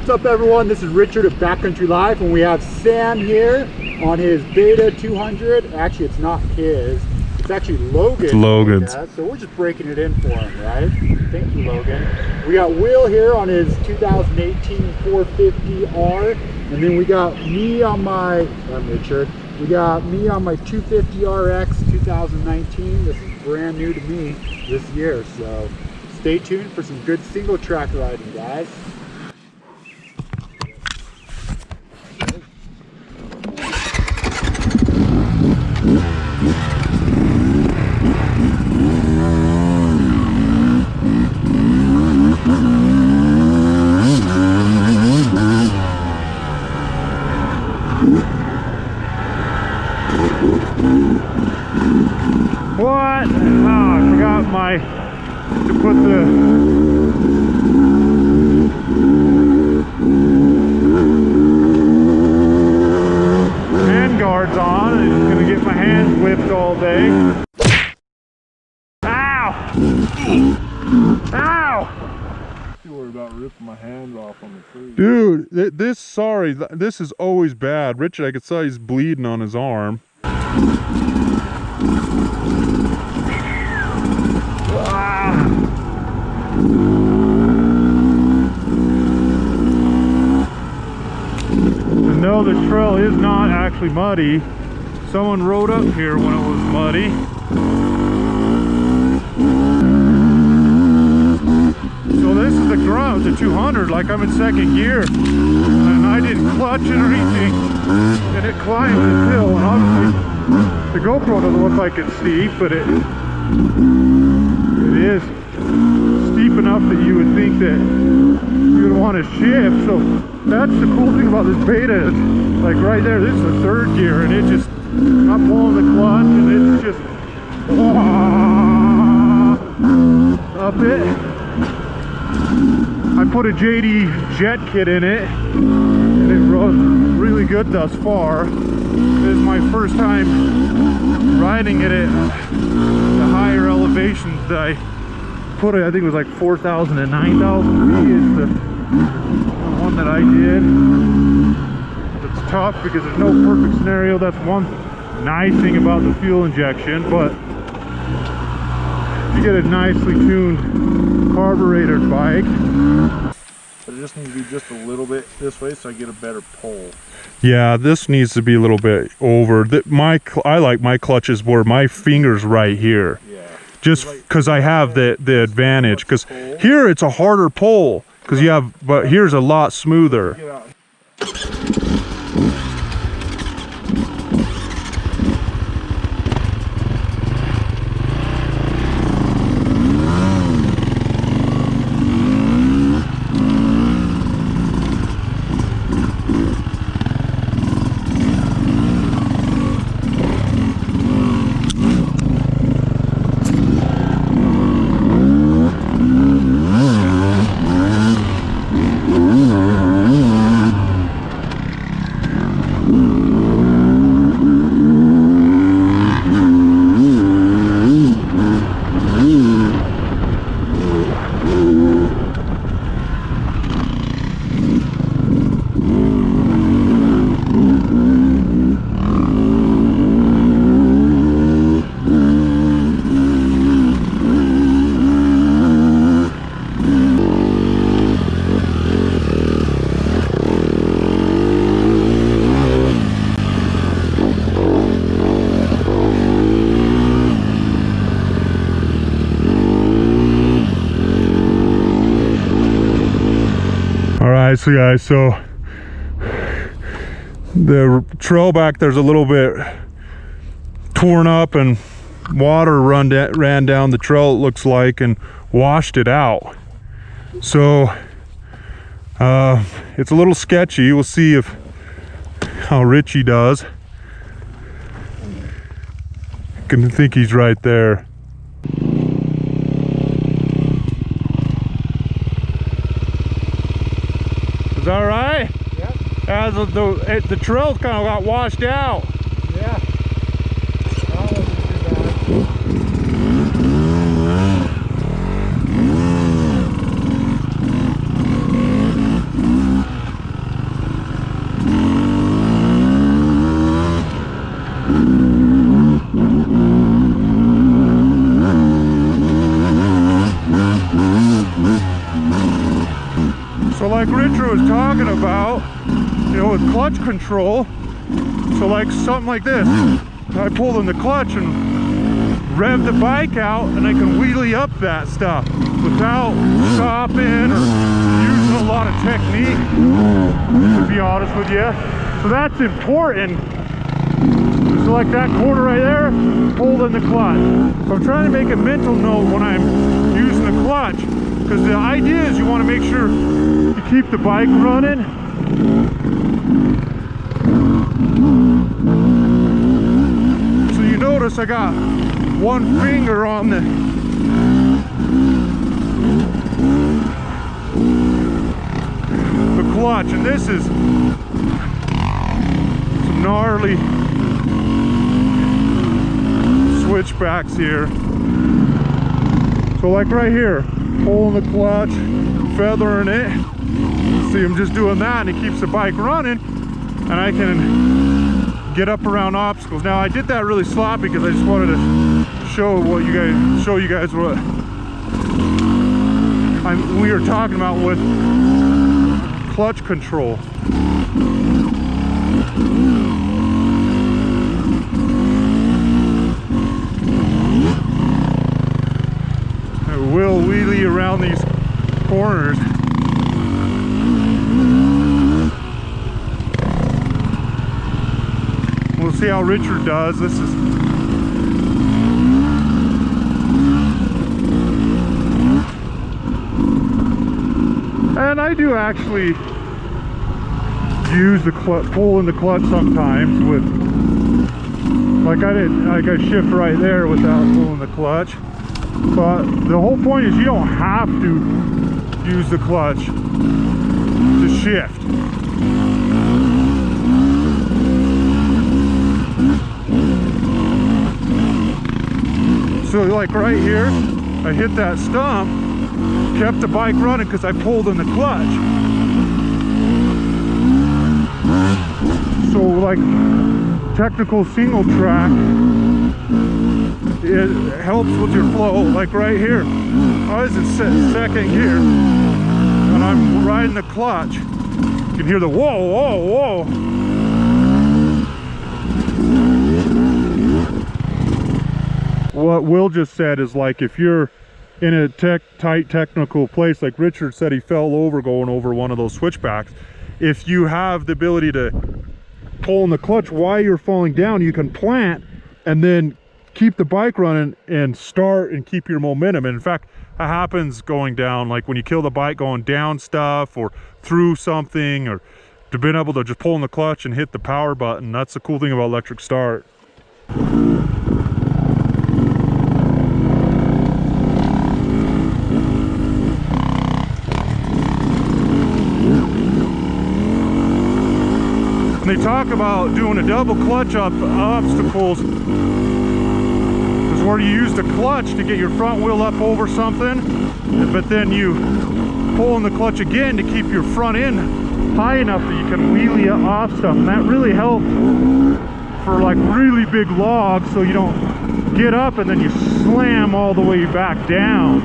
What's up everyone, this is Richard of Backcountry Life, and we have Sam here on his Beta 200. Actually, it's not his, it's actually Logan's. Logan's. So we're just breaking it in for him, right? Thank you, Logan. We got Will here on his 2018 450R, and then we got me on my, Richard. We got me on my 250RX 2019. This is brand new to me this year, so stay tuned for some good single track riding, guys. What? Oh, I forgot to put the handguards on. I'm just gonna get my hands whipped all day. Ow! Ow! You worry about ripping my hand off on the food. Dude, this is always bad. Richard, I could see he's bleeding on his arm. No, the trail is not actually muddy. Someone rode up here when it was muddy. So this is the ground, the 200, like I'm in second gear. And I didn't clutch it or anything. And it climbed this hill. And obviously, the GoPro doesn't look like it's steep, but it is steep enough that you would think that you would want to shift. So that's the cool thing about this Beta. Like right there, this is the third gear, and it just, I'm pulling the clutch, and it's just up it. I put a JD jet kit in it, and it runs really good thus far. This is my first time riding it at the higher elevations that I put it. I think it was like 4,000 and 9,000 feet is the one that I did. It's tough because there's no perfect scenario. That's one nice thing about the fuel injection, but if you get a nicely tuned carburetor bike, But it just needs to be just a little bit this way so I get a better pull. yeah, this needs to be a little bit over. I like my clutches where my finger's right here. Yeah. Just because I have the advantage. Because here it's a harder pull. Because you have, but here's a lot smoother. Get out. Alright, so guys, so the trail back there's a little bit torn up and water ran down the trail, it looks like, and washed it out. So it's a little sketchy. We'll see how Richie does. I can think he's right there. Is that right? Yeah. The trails kind of got washed out. Yeah. That wasn't too bad. So like Richard was talking about, you know, with clutch control, so like something like this, I pull in the clutch and rev the bike out, and I can wheelie up that stuff without stopping or using a lot of technique, to be honest with you. So that's important. So like that corner right there, holding the clutch. So I'm trying to make a mental note when I'm using the clutch, because the idea is you want to make sure you keep the bike running. So you notice I got one finger on the clutch, and this is some gnarly switchbacks here. So like right here, pulling the clutch, feathering it. See, I'm just doing that, and it keeps the bike running, and I can get up around obstacles. Now I did that really sloppy because I just wanted to show you guys what we were talking about with clutch control. I will wheelie around these corners. We'll see how Richard does. This is and I do actually use the clutch, pull in the clutch sometimes with, like I shift right there without pulling the clutch. But the whole point is you don't have to use the clutch to shift. So like right here, I hit that stump, kept the bike running because I pulled in the clutch. So like technical single track, it helps with your flow. Like right here, I was in second gear and I'm riding the clutch. You can hear the whoa, whoa, whoa. What Will just said is, like, if you're in a tight technical place, like Richard said, he fell over going over one of those switchbacks. If you have the ability to pull in the clutch while you're falling down, you can plant and then keep the bike running and start and keep your momentum. And in fact, that happens going down, like when you kill the bike going down stuff or through something, or to being able to just pull in the clutch and hit the power button. That's the cool thing about electric start. They talk about doing a double clutch up obstacles, is where you use the clutch to get your front wheel up over something, but then you pull in the clutch again to keep your front end high enough that you can wheelie off something. That really helps for like really big logs, so you don't get up and then you slam all the way back down.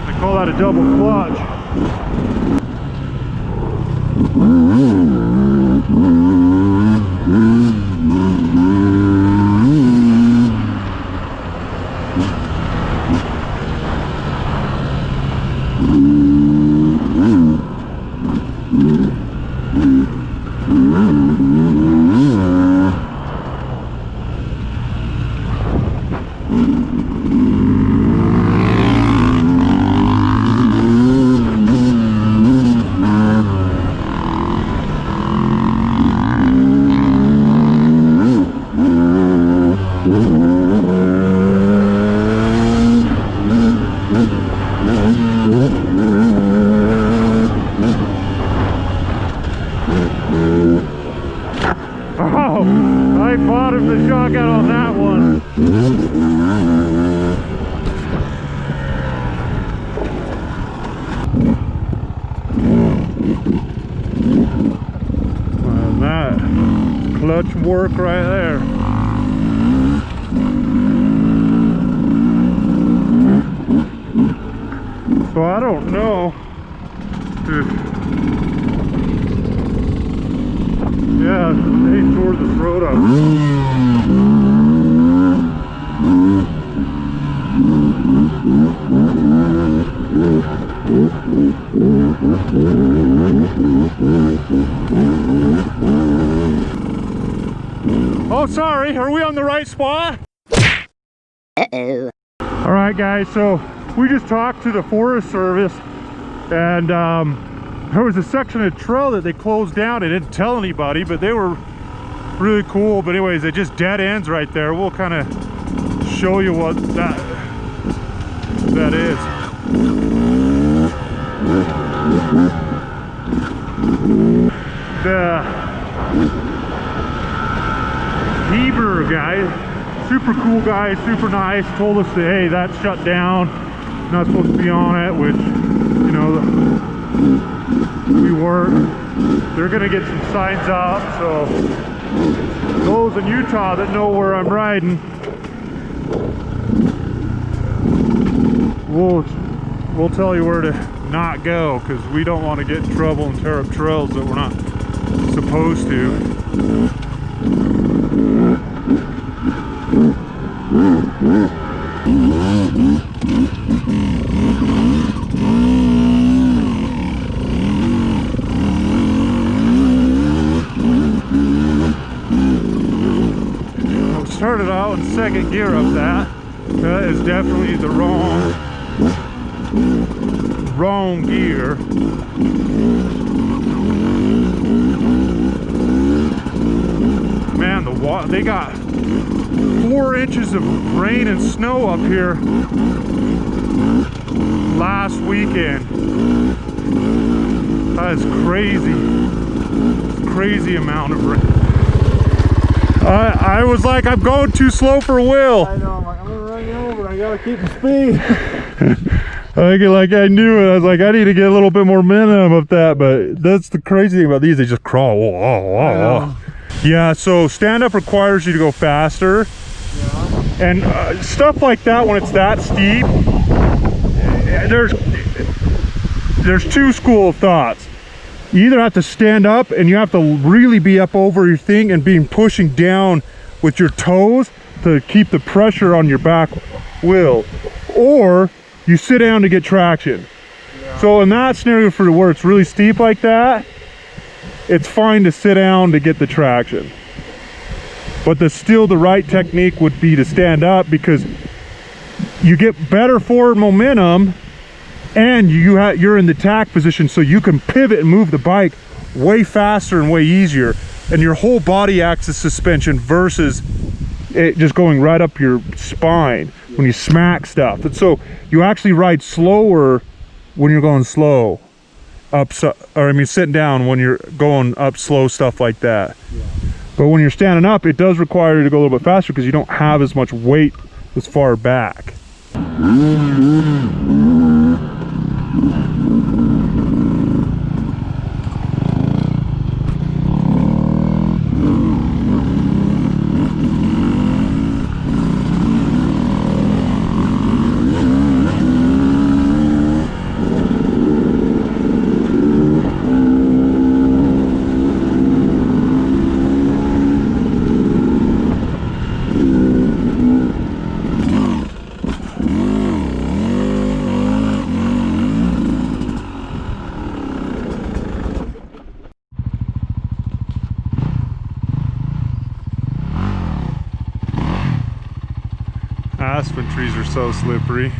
They call that a double clutch. I bottomed the shotgun on that one. And that clutch work right there. So I don't know to, yeah, they tore this road up. Oh, sorry, are we on the right spot? Uh-oh. All right, guys, so we just talked to the Forest Service, and there was a section of trail that they closed down. They didn't tell anybody, but they were really cool. But anyways, it just dead ends right there. We'll kind of show you what that is. The Heber guy, super cool guy, super nice, told us that, hey, that's shut down, not supposed to be on it, which, you know, we weren't. They're gonna get some signs up, so those in Utah that know where I'm riding, we'll tell you where to not go, because we don't want to get in trouble and tear up trails that we're not supposed to. Started out in second gear up that. That is definitely the wrong gear. Man, they got 4 inches of rain and snow up here last weekend. That is crazy. Crazy amount of rain. I was like, I'm going too slow for Will. I know, I'm like, I'm gonna run you over, I gotta keep the speed. I knew it. I was like, I need to get a little bit more minimum of that, but that's the crazy thing about these, they just crawl. Yeah, so stand-up requires you to go faster. Yeah. And stuff like that, when it's that steep, there's 2 school of thoughts. You either have to stand up and you have to really be up over your thing and pushing down with your toes to keep the pressure on your back wheel, or you sit down to get traction. Yeah. So in that scenario, for where it's really steep like that, it's fine to sit down to get the traction. But still the right technique would be to stand up, because you get better forward momentum and you're in the tack position, so you can pivot and move the bike way faster and way easier, and your whole body acts as suspension versus it just going right up your spine when you smack stuff. And so you actually ride slower when you're going slow sitting down when you're going up slow, stuff like that. Yeah. But when you're standing up, it does require you to go a little bit faster because you don't have as much weight as far back. Aspen trees are so slippery.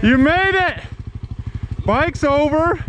You made it! Bike's over.